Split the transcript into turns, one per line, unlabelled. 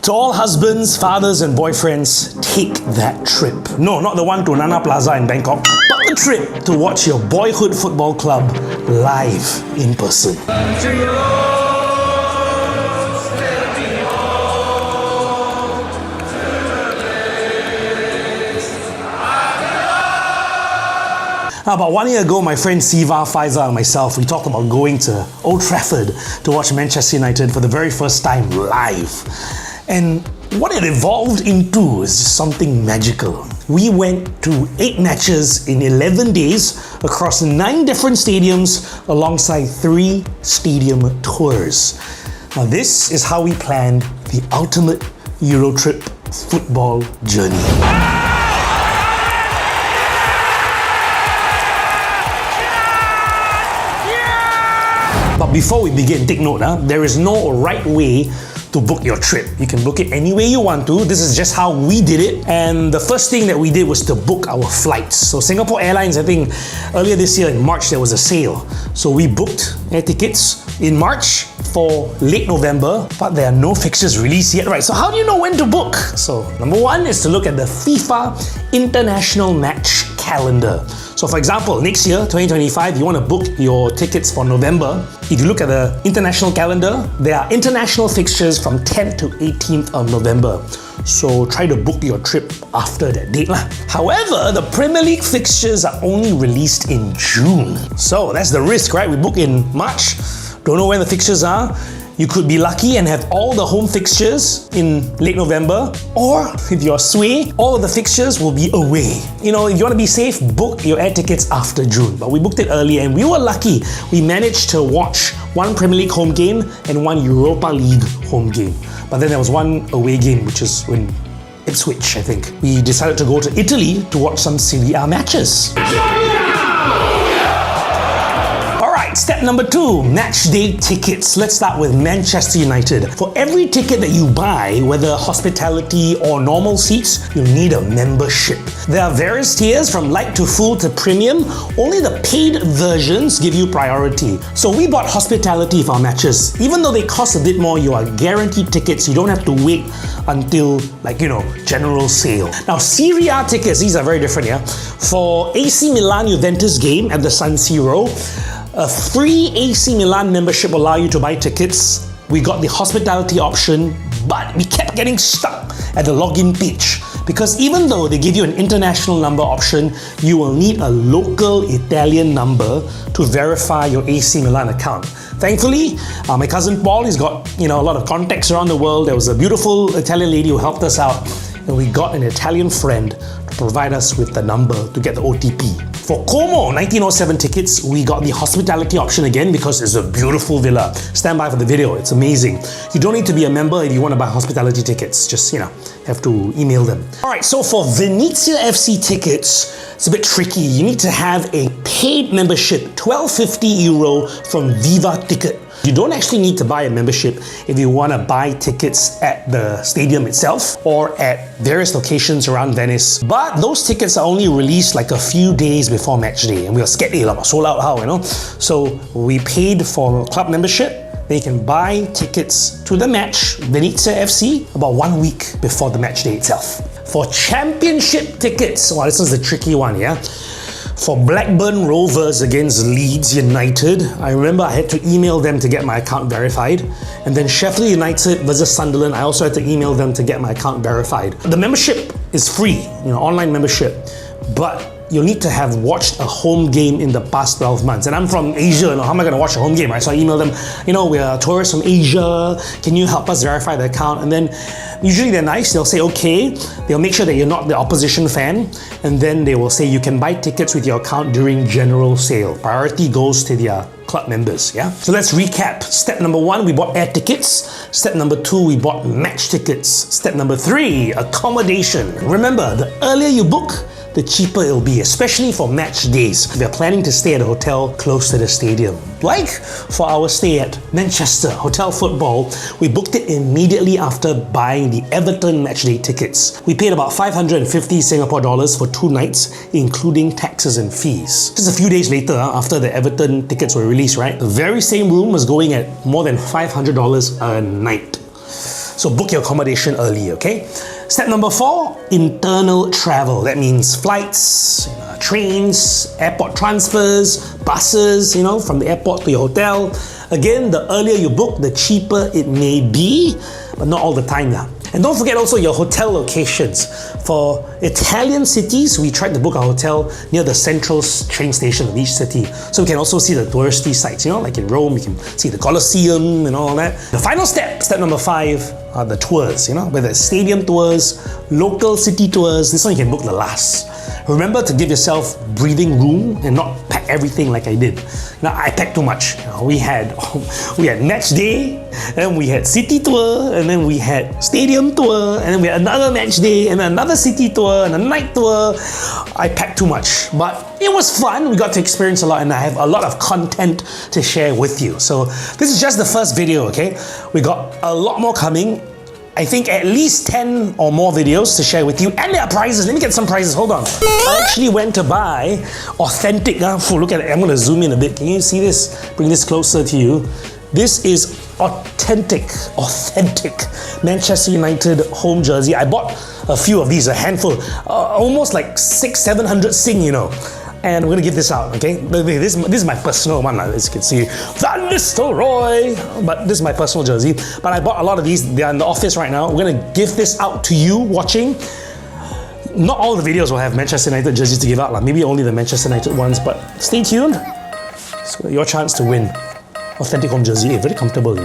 To all husbands, fathers and boyfriends, take that trip. No, not the one to Nana Plaza in Bangkok, but the trip to watch your boyhood football club live in person. About 1 year ago, my friend Siva, Faiza and myself, we talked about going to Old Trafford to watch Manchester United for the very first time live. And what it evolved into is just something magical. We went to 8 matches in 11 days across 9 different stadiums alongside 3 stadium tours. Now this is how we planned the ultimate EuroTrip football journey. But before we begin, take note, there is no right way to book your trip. You can book it any way you want to. This is just how we did it. And the first thing that we did was to book our flights. So Singapore Airlines, I think earlier this year in March, there was a sale. So we booked air tickets in March for late November, but there are no fixtures released yet, right? So how do you know when to book? So number 1 is to look at the FIFA International Match Calendar. So for example, next year, 2025, you want to book your tickets for November. If you look at the international calendar, there are international fixtures from 10th to 18th of November. So try to book your trip after that date. However, the Premier League fixtures are only released in June. So that's the risk, right? We book in March, don't know when the fixtures are. You could be lucky and have all the home fixtures in late November, or if you're sway, all of the fixtures will be away. You know, if you want to be safe, book your air tickets after June. But we booked it early and we were lucky. We managed to watch 1 Premier League home game and 1 Europa League home game. But then there was 1 away game, which is when Ipswich, I think. We decided to go to Italy to watch some Serie A matches. Step number 2, match day tickets. Let's start with Manchester United. For every ticket that you buy, whether hospitality or normal seats, you need a membership. There are various tiers from light to full to premium. Only the paid versions give you priority. So we bought hospitality for our matches. Even though they cost a bit more, you are guaranteed tickets. You don't have to wait until, general sale. Now, Serie A tickets, these are very different, yeah? For AC Milan Juventus game at the San Siro, a free AC Milan membership will allow you to buy tickets. We got the hospitality option, but we kept getting stuck at the login page because even though they give you an international number option, you will need a local Italian number to verify your AC Milan account. Thankfully, my cousin Paul, he's got a lot of contacts around the world. There was a beautiful Italian lady who helped us out, and we got an Italian friend to provide us with the number to get the OTP. For Como 1907 tickets, we got the hospitality option again because it's a beautiful villa. Stand by for the video, it's amazing. You don't need to be a member if you want to buy hospitality tickets. Just, have to email them. Alright, so for Venezia FC tickets, it's a bit tricky. You need to have a paid membership, €12.50 from Viva Ticket. You don't actually need to buy a membership if you want to buy tickets at the stadium itself or at various locations around Venice. But those tickets are only released like a few days before match day, and we were scared, sold out how, So we paid for club membership. Then you can buy tickets to the match, Venezia FC, about 1 week before the match day itself. For championship tickets, this is the tricky one, yeah? For Blackburn Rovers against Leeds United, I remember I had to email them to get my account verified. And then Sheffield United versus Sunderland, I also had to email them to get my account verified. The membership is free, online membership, but you'll need to have watched a home game in the past 12 months. And I'm from Asia, how am I going to watch a home game, right? So I emailed them, we're tourists from Asia, can you help us verify the account? And then usually they're nice, they'll say okay, they'll make sure that you're not the opposition fan, and then they will say you can buy tickets with your account during general sale. Priority goes to their club members, yeah? So let's recap. Step number 1, we bought air tickets. Step number 2, we bought match tickets. Step number 3, accommodation. Remember, the earlier you book, the cheaper it'll be, especially for match days. If you're planning to stay at a hotel close to the stadium. Like for our stay at Manchester Hotel Football, we booked it immediately after buying the Everton matchday tickets. We paid about 550 Singapore dollars for 2 nights, including taxes and fees. Just a few days later, after the Everton tickets were released, right, the very same room was going at more than $500 a night. So book your accommodation early, okay? Step number 4, internal travel. That means flights, trains, airport transfers, buses, from the airport to your hotel. Again, the earlier you book, the cheaper it may be, but not all the time now. And don't forget also your hotel locations. For Italian cities, we tried to book a hotel near the central train station of each city. So we can also see the touristy sites, like in Rome, you can see the Colosseum and all that. The final step, step number 5, are the tours, whether it's stadium tours, local city tours. This one you can book the last. Remember to give yourself breathing room and not pack everything like I did. Now, I packed too much. We had match day, and we had city tour, and then we had stadium tour, and then we had another match day, and another city tour, and a night tour. I packed too much, but it was fun. We got to experience a lot, and I have a lot of content to share with you. So this is just the first video, okay? We got a lot more coming. I think at least 10 or more videos to share with you, and there are prizes. Let me get some prizes. Hold on. I actually went to buy authentic. Look at it. I'm going to zoom in a bit. Can you see this? Bring this closer to you. This is authentic Manchester United home jersey. I bought a few of these, a handful, almost like 600-700 sing, And we're gonna give this out, okay? This is my personal one, as you can see. Van Nistelrooy! But this is my personal jersey. But I bought a lot of these. They're in the office right now. We're gonna give this out to you watching. Not all the videos will have Manchester United jerseys to give out. Maybe only the Manchester United ones. But stay tuned. It's your chance to win authentic home jersey. Very comfortable,